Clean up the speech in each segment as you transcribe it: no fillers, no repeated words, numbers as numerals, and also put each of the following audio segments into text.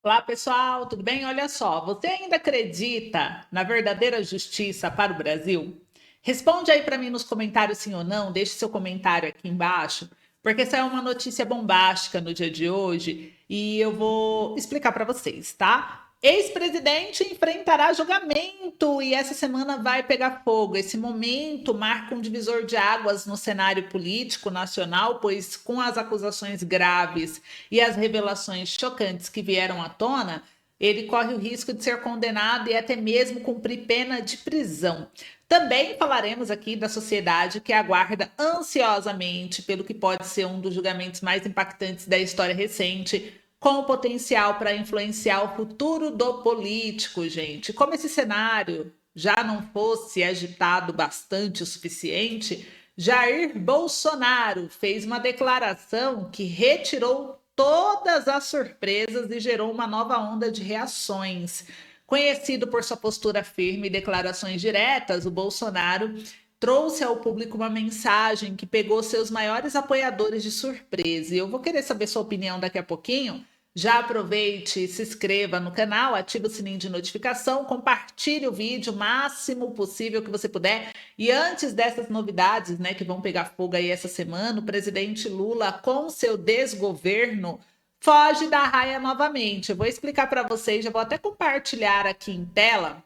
Olá, pessoal, tudo bem? Olha só, você ainda acredita na verdadeira justiça para o Brasil? Responde aí para mim nos comentários sim ou não, deixe seu comentário aqui embaixo, porque essa é uma notícia bombástica no dia de hoje e eu vou explicar para vocês, tá? Ex-presidente enfrentará julgamento e essa semana vai pegar fogo. Esse momento marca um divisor de águas no cenário político nacional, pois com as acusações graves e as revelações chocantes que vieram à tona, ele corre o risco de ser condenado e até mesmo cumprir pena de prisão. Também falaremos aqui da sociedade que aguarda ansiosamente pelo que pode ser um dos julgamentos mais impactantes da história recente, com o potencial para influenciar o futuro do político, gente. Como esse cenário já não fosse agitado bastante o suficiente, Jair Bolsonaro fez uma declaração que retirou todas as surpresas e gerou uma nova onda de reações. Conhecido por sua postura firme e declarações diretas, o Bolsonaro trouxe ao público uma mensagem que pegou seus maiores apoiadores de surpresa. E eu vou querer saber sua opinião daqui a pouquinho. Já aproveite, se inscreva no canal, ative o sininho de notificação, compartilhe o vídeo o máximo possível que você puder. E antes dessas novidades, né, que vão pegar fogo aí essa semana, o presidente Lula, com seu desgoverno, foge da raia novamente. Eu vou explicar para vocês, já vou até compartilhar aqui em tela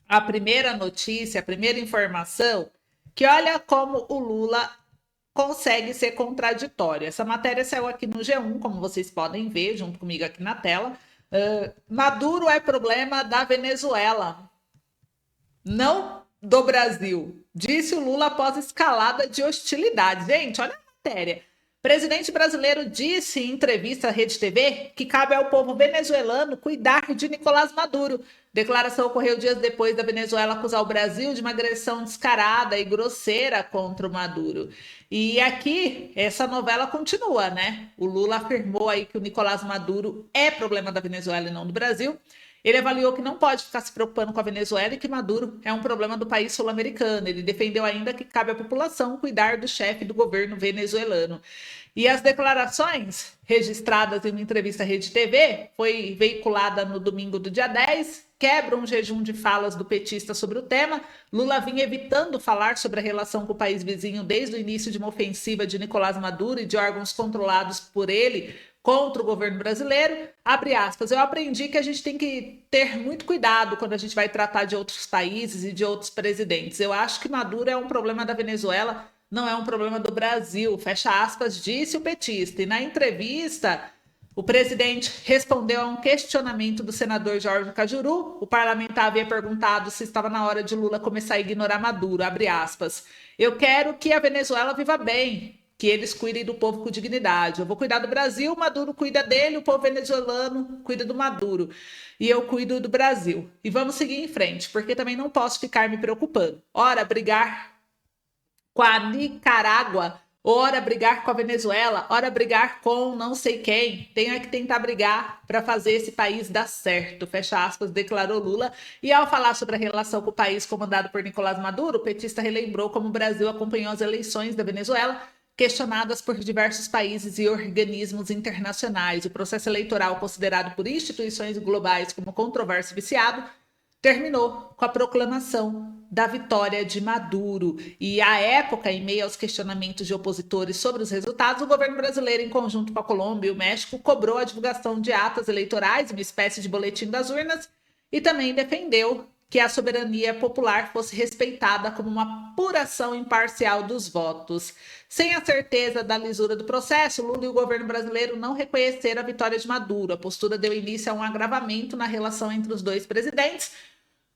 a primeira notícia, a primeira informação, que olha como o Lula consegue ser contraditório. Essa matéria saiu aqui no G1, como vocês podem ver, junto comigo aqui na tela. Maduro é problema da Venezuela, não do Brasil, disse o Lula após escalada de hostilidade. Gente, olha a matéria. Presidente brasileiro disse em entrevista à Rede TV que cabe ao povo venezuelano cuidar de Nicolás Maduro. Declaração ocorreu dias depois da Venezuela acusar o Brasil de uma agressão descarada e grosseira contra o Maduro. E aqui, essa novela continua, né? O Lula afirmou aí que o Nicolás Maduro é problema da Venezuela e não do Brasil. Ele avaliou que não pode ficar se preocupando com a Venezuela e que Maduro é um problema do país sul-americano. Ele defendeu ainda que cabe à população cuidar do chefe do governo venezuelano. E as declarações registradas em uma entrevista à Rede TV, foi veiculada no domingo do dia 10, quebra um jejum de falas do petista sobre o tema. Lula vinha evitando falar sobre a relação com o país vizinho desde o início de uma ofensiva de Nicolás Maduro e de órgãos controlados por ele contra o governo brasileiro. Abre aspas, eu aprendi que a gente tem que ter muito cuidado quando a gente vai tratar de outros países e de outros presidentes. Eu acho que Maduro é um problema da Venezuela, não é um problema do Brasil, fecha aspas, disse o petista. E na entrevista, o presidente respondeu a um questionamento do senador Jorge Cajuru. O parlamentar havia perguntado se estava na hora de Lula começar a ignorar Maduro, abre aspas. Eu quero que a Venezuela viva bem, que eles cuidem do povo com dignidade. Eu vou cuidar do Brasil, o Maduro cuida dele, o povo venezuelano cuida do Maduro. E eu cuido do Brasil. E vamos seguir em frente, porque também não posso ficar me preocupando. Ora, brigar com a Nicarágua, ora brigar com a Venezuela, ora brigar com não sei quem. Tenho que tentar brigar para fazer esse país dar certo, fecha aspas, declarou Lula. E ao falar sobre a relação com o país comandado por Nicolás Maduro, o petista relembrou como o Brasil acompanhou as eleições da Venezuela, questionadas por diversos países e organismos internacionais. O processo eleitoral, considerado por instituições globais como controverso e viciado, terminou com a proclamação da vitória de Maduro. E à época, em meio aos questionamentos de opositores sobre os resultados, o governo brasileiro, em conjunto com a Colômbia e o México, cobrou a divulgação de atas eleitorais, uma espécie de boletim das urnas, e também defendeu que a soberania popular fosse respeitada como uma apuração imparcial dos votos. Sem a certeza da lisura do processo, Lula e o governo brasileiro não reconheceram a vitória de Maduro. A postura deu início a um agravamento na relação entre os dois presidentes,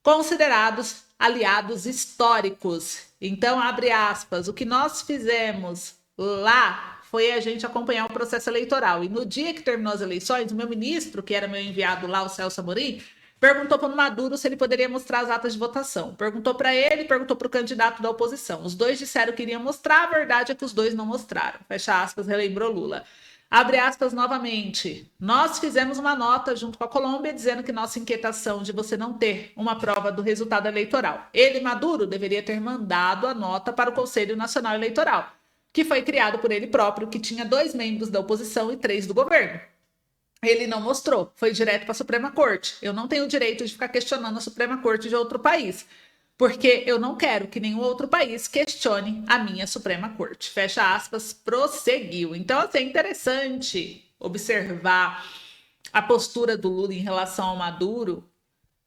considerados aliados históricos. Então, abre aspas, o que nós fizemos lá foi a gente acompanhar o processo eleitoral. E no dia que terminou as eleições, o meu ministro, que era meu enviado lá, o Celso Amorim, perguntou para o Maduro se ele poderia mostrar as atas de votação. Perguntou para ele, perguntou para o candidato da oposição. Os dois disseram que iriam mostrar, a verdade é que os dois não mostraram. Fecha aspas, relembrou Lula. Abre aspas novamente. Nós fizemos uma nota junto com a Colômbia dizendo que nossa inquietação de você não ter uma prova do resultado eleitoral. Ele, Maduro, deveria ter mandado a nota para o Conselho Nacional Eleitoral, que foi criado por ele próprio, que tinha 2 membros da oposição e 3 do governo. Ele não mostrou, foi direto para a Suprema Corte. Eu não tenho o direito de ficar questionando a Suprema Corte de outro país, porque eu não quero que nenhum outro país questione a minha Suprema Corte. Fecha aspas, prosseguiu. Então, assim, é interessante observar a postura do Lula em relação ao Maduro,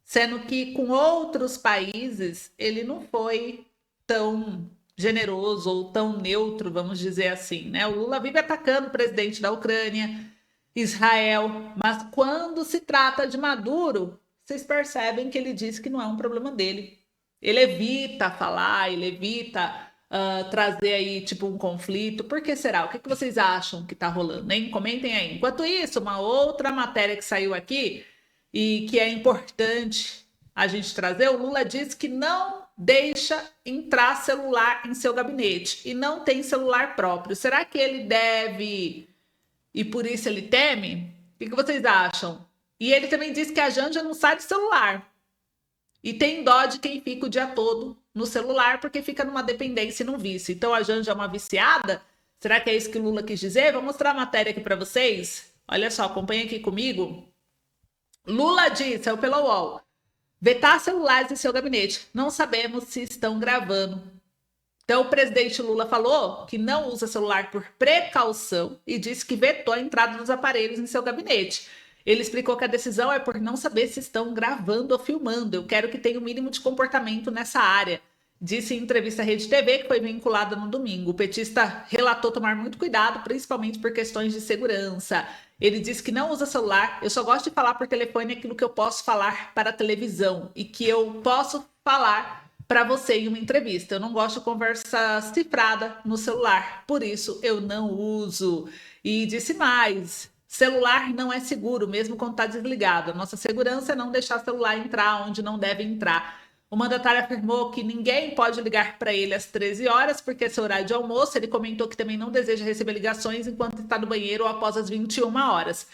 sendo que com outros países ele não foi tão generoso ou tão neutro, vamos dizer assim, né? O Lula vive atacando o presidente da Ucrânia, Israel, mas quando se trata de Maduro, vocês percebem que ele diz que não é um problema dele. Ele evita falar, ele evita trazer aí tipo um conflito. Por que será? O que vocês acham que está rolando, hein? Comentem aí. Enquanto isso, uma outra matéria que saiu aqui e que é importante a gente trazer, o Lula disse que não deixa entrar celular em seu gabinete e não tem celular próprio. Será que ele deve e por isso ele teme? O que vocês acham? E ele também disse que a Janja não sai do celular. E tem dó de quem fica o dia todo no celular, porque fica numa dependência e num vício. Então a Janja é uma viciada? Será que é isso que o Lula quis dizer? Vou mostrar a matéria aqui para vocês. Olha só, acompanha aqui comigo. Lula disse, é o pela UOL, vetar celulares em seu gabinete. Não sabemos se estão gravando. Então, o presidente Lula falou que não usa celular por precaução e disse que vetou a entrada dos aparelhos em seu gabinete. Ele explicou que a decisão é por não saber se estão gravando ou filmando. Eu quero que tenha o mínimo de comportamento nessa área. Disse em entrevista à Rede TV, que foi vinculada no domingo. O petista relatou tomar muito cuidado, principalmente por questões de segurança. Ele disse que não usa celular. Eu só gosto de falar por telefone aquilo que eu posso falar para a televisão e que eu posso falar para você em uma entrevista. Eu não gosto de conversa cifrada no celular, por isso eu não uso. E disse mais: celular não é seguro, mesmo quando está desligado. A nossa segurança é não deixar o celular entrar onde não deve entrar. O mandatário afirmou que ninguém pode ligar para ele às 13 horas, porque esse é horário de almoço. Ele comentou que também não deseja receber ligações enquanto está no banheiro ou após as 21 horas.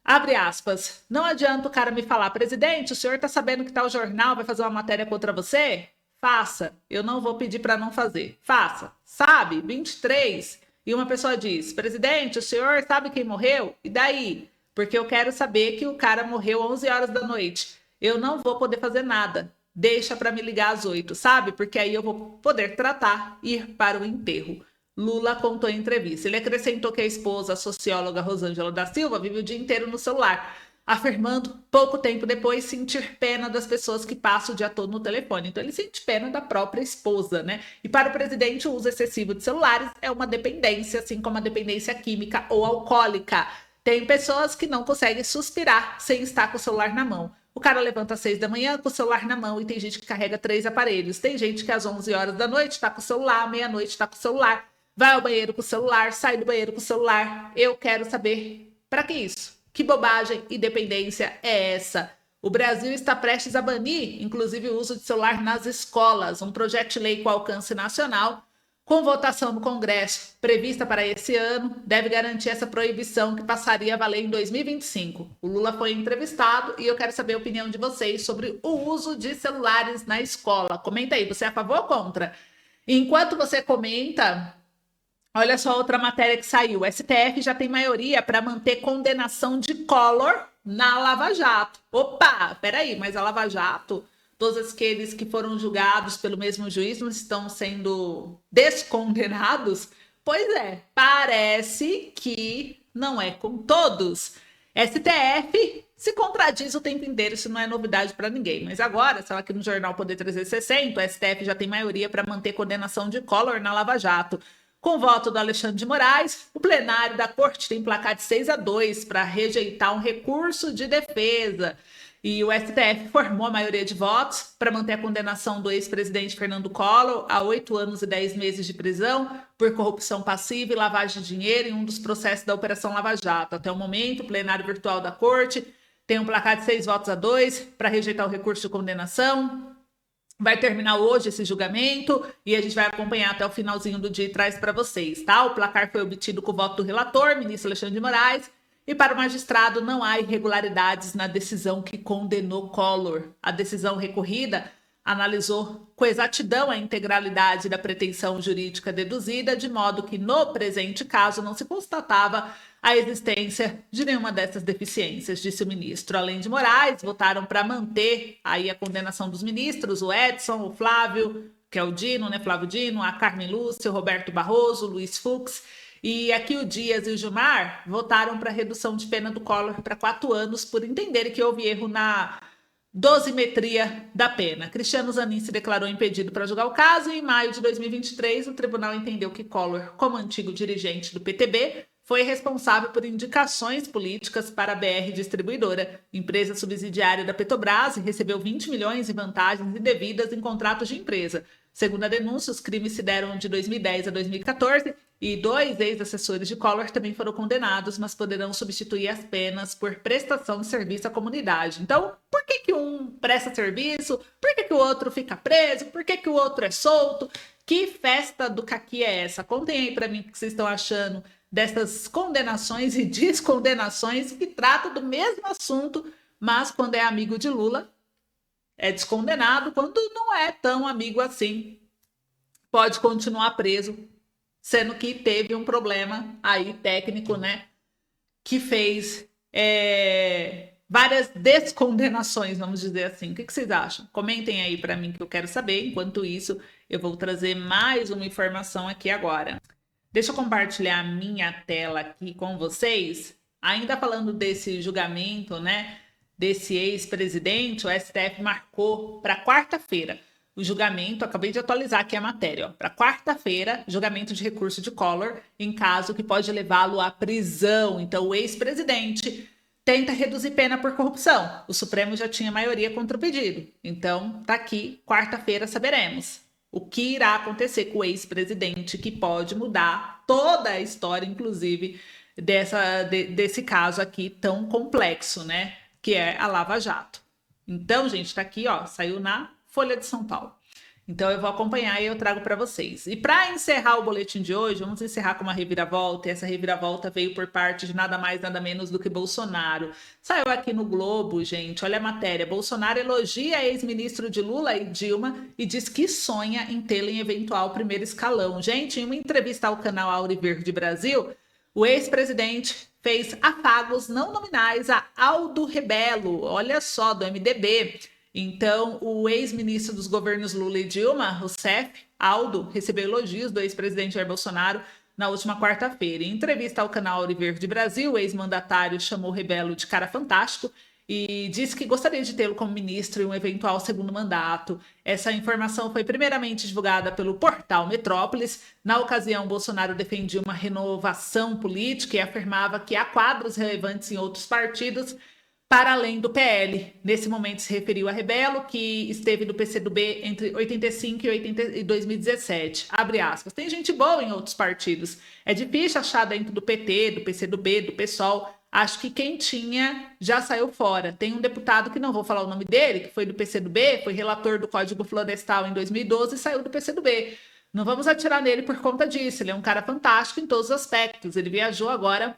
Abre aspas. Não adianta o cara me falar, presidente, o senhor está sabendo que tal jornal vai fazer uma matéria contra você? Faça. Eu não vou pedir para não fazer. Faça. Sabe? 23. E uma pessoa diz, presidente, o senhor sabe quem morreu? E daí? Porque eu quero saber que o cara morreu 11 horas da noite. Eu não vou poder fazer nada. Deixa para me ligar às 8, sabe? Porque aí eu vou poder tratar e ir para o enterro. Lula contou em entrevista. Ele acrescentou que a esposa, a socióloga Rosângela da Silva, vive o dia inteiro no celular, afirmando, pouco tempo depois, sentir pena das pessoas que passam o dia todo no telefone. Então ele sente pena da própria esposa, né? E para o presidente, o uso excessivo de celulares é uma dependência, assim como a dependência química ou alcoólica. Tem pessoas que não conseguem suspirar sem estar com o celular na mão. O cara levanta às 6 da manhã com o celular na mão e tem gente que carrega 3 aparelhos. Tem gente que às 11 horas da noite está com o celular, meia-noite está com o celular, vai ao banheiro com o celular, sai do banheiro com o celular. Eu quero saber para que isso? Que bobagem e dependência é essa? O Brasil está prestes a banir, inclusive, o uso de celular nas escolas. Um projeto de lei com alcance nacional, com votação no Congresso prevista para esse ano, deve garantir essa proibição que passaria a valer em 2025. O Lula foi entrevistado e eu quero saber a opinião de vocês sobre o uso de celulares na escola. Comenta aí, você é a favor ou contra? Enquanto você comenta, olha só outra matéria que saiu. O STF já tem maioria para manter condenação de Collor na Lava Jato. Opa, peraí, mas a Lava Jato, todos aqueles que foram julgados pelo mesmo juiz não estão sendo descondenados? Pois é, parece que não é com todos. STF se contradiz o tempo inteiro, isso não é novidade para ninguém. Mas agora, só aqui no jornal Poder 360, o STF já tem maioria para manter condenação de Collor na Lava Jato. Com o voto do Alexandre de Moraes, o plenário da Corte tem placar de 6-2 para rejeitar um recurso de defesa. E o STF formou a maioria de votos para manter a condenação do ex-presidente Fernando Collor a 8 anos e 10 meses de prisão por corrupção passiva e lavagem de dinheiro em um dos processos da Operação Lava Jato. Até o momento, o plenário virtual da Corte tem um placar de 6-2 para rejeitar o recurso de condenação. Vai terminar hoje esse julgamento e a gente vai acompanhar até o finalzinho do dia e traz para vocês, tá? O placar foi obtido com o voto do relator, ministro Alexandre de Moraes, e para o magistrado não há irregularidades na decisão que condenou Collor. A decisão recorrida analisou com exatidão a integralidade da pretensão jurídica deduzida, de modo que no presente caso não se constatava a existência de nenhuma dessas deficiências, disse o ministro. Além de Moraes, votaram para manter aí a condenação dos ministros, o Edson, o Flávio, que é o Dino, né, Flávio Dino, a Carmen Lúcia, o Roberto Barroso, o Luiz Fux, e aqui o Dias e o Gilmar votaram para redução de pena do Collor para 4 anos por entenderem que houve erro na dosimetria da pena. Cristiano Zanin se declarou impedido para julgar o caso e em maio de 2023 o tribunal entendeu que Collor, como antigo dirigente do PTB, foi responsável por indicações políticas para a BR Distribuidora, empresa subsidiária da Petrobras, e recebeu 20 milhões em vantagens indevidas em contratos de empresa. Segundo a denúncia, os crimes se deram de 2010 a 2014 e 2 ex-assessores de Collor também foram condenados, mas poderão substituir as penas por prestação de serviço à comunidade. Então, por que um presta serviço? Por que o outro fica preso? Por que o outro é solto? Que festa do caqui é essa? Contem aí para mim o que vocês estão achando dessas condenações e descondenações que tratam do mesmo assunto, mas quando é amigo de Lula, é descondenado, quando não é tão amigo assim, pode continuar preso, sendo que teve um problema aí técnico, né, que fez várias descondenações, vamos dizer assim. O que vocês acham? Comentem aí para mim que eu quero saber. Enquanto isso, eu vou trazer mais uma informação aqui agora. Deixa eu compartilhar a minha tela aqui com vocês. Ainda falando desse julgamento, né, desse ex-presidente, o STF marcou para quarta-feira o julgamento. Acabei de atualizar aqui a matéria. Para quarta-feira, julgamento de recurso de Collor em caso que pode levá-lo à prisão. Então, o ex-presidente tenta reduzir pena por corrupção. O Supremo já tinha maioria contra o pedido. Então, tá aqui, quarta-feira saberemos o que irá acontecer com o ex-presidente, que pode mudar toda a história, inclusive, desse caso aqui tão complexo, né? Que é a Lava Jato. Então, gente, tá aqui, ó, saiu na Folha de São Paulo. Então, eu vou acompanhar e eu trago para vocês. E para encerrar o boletim de hoje, vamos encerrar com uma reviravolta. E essa reviravolta veio por parte de nada mais, nada menos do que Bolsonaro. Saiu aqui no Globo, gente, olha a matéria. Bolsonaro elogia ex-ministro de Lula e Dilma e diz que sonha em tê-lo em eventual primeiro escalão. Gente, em uma entrevista ao canal Auriverde Brasil, o ex-presidente fez afagos não nominais a Aldo Rebelo, olha só, do MDB. Então, o ex-ministro dos governos Lula e Dilma, o CEF, Aldo, recebeu elogios do ex-presidente Jair Bolsonaro na última quarta-feira. Em entrevista ao canal Auriverde Brasil, o ex-mandatário chamou Rebelo de cara fantástico e disse que gostaria de tê-lo como ministro em um eventual segundo mandato. Essa informação foi primeiramente divulgada pelo portal Metrópolis. Na ocasião, Bolsonaro defendia uma renovação política e afirmava que há quadros relevantes em outros partidos para além do PL. Nesse momento se referiu a Rebelo, que esteve no PCdoB entre 85 e 2017. Abre aspas. Tem gente boa em outros partidos. É difícil achar dentro do PT, do PCdoB, do PSOL. Acho que quem tinha já saiu fora. Tem um deputado que não vou falar o nome dele, que foi do PCdoB, foi relator do Código Florestal em 2012 e saiu do PCdoB. Não vamos atirar nele por conta disso. Ele é um cara fantástico em todos os aspectos. Ele viajou agora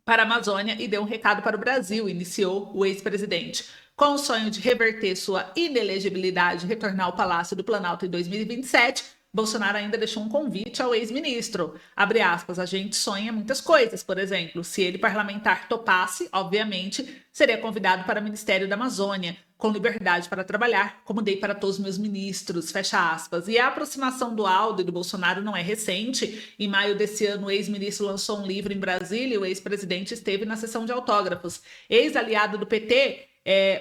para a Amazônia e deu um recado para o Brasil, iniciou o ex-presidente. Com o sonho de reverter sua inelegibilidade e retornar ao Palácio do Planalto em 2027, Bolsonaro ainda deixou um convite ao ex-ministro. Abre aspas, a gente sonha muitas coisas, por exemplo, se ele parlamentar topasse, obviamente, seria convidado para o Ministério da Amazônia, com liberdade para trabalhar, como dei para todos os meus ministros, fecha aspas. E a aproximação do Aldo e do Bolsonaro não é recente. Em maio desse ano, o ex-ministro lançou um livro em Brasília e o ex-presidente esteve na sessão de autógrafos. Ex-aliado do PT,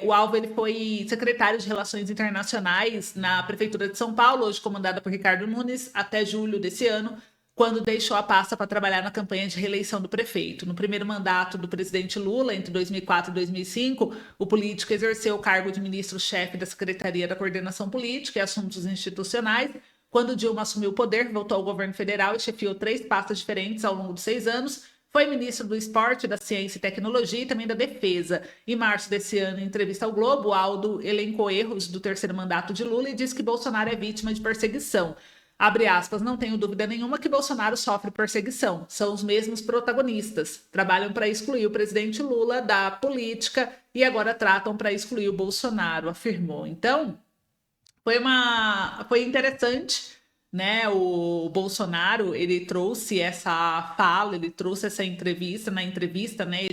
o Alvo ele foi secretário de Relações Internacionais na Prefeitura de São Paulo, hoje comandada por Ricardo Nunes, até julho desse ano, quando deixou a pasta para trabalhar na campanha de reeleição do prefeito. No primeiro mandato do presidente Lula, entre 2004 e 2005, o político exerceu o cargo de ministro-chefe da Secretaria da Coordenação Política e Assuntos Institucionais. Quando Dilma assumiu o poder, voltou ao governo federal e chefiou 3 pastas diferentes ao longo de 6 anos. Foi ministro do Esporte, da Ciência e Tecnologia e também da Defesa. Em março desse ano, em entrevista ao Globo, Aldo elencou erros do terceiro mandato de Lula e disse que Bolsonaro é vítima de perseguição. Abre aspas, não tenho dúvida nenhuma que Bolsonaro sofre perseguição. São os mesmos protagonistas. Trabalham para excluir o presidente Lula da política e agora tratam para excluir o Bolsonaro, afirmou. Então, foi interessante, né, o Bolsonaro, ele trouxe essa fala, ele trouxe essa entrevista, na entrevista, né,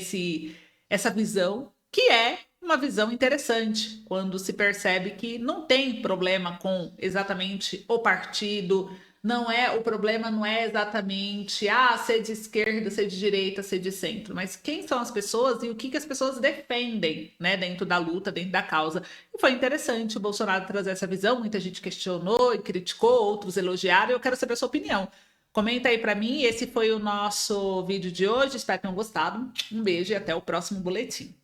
essa visão, que é uma visão interessante, quando se percebe que não tem problema com exatamente o partido, não é, o problema não é exatamente ser de esquerda, ser de direita, ser de centro, mas quem são as pessoas e o que as pessoas defendem, né, dentro da luta, dentro da causa. E foi interessante o Bolsonaro trazer essa visão, muita gente questionou e criticou, outros elogiaram, e eu quero saber a sua opinião. Comenta aí para mim, esse foi o nosso vídeo de hoje, espero que tenham gostado. Um beijo e até o próximo boletim.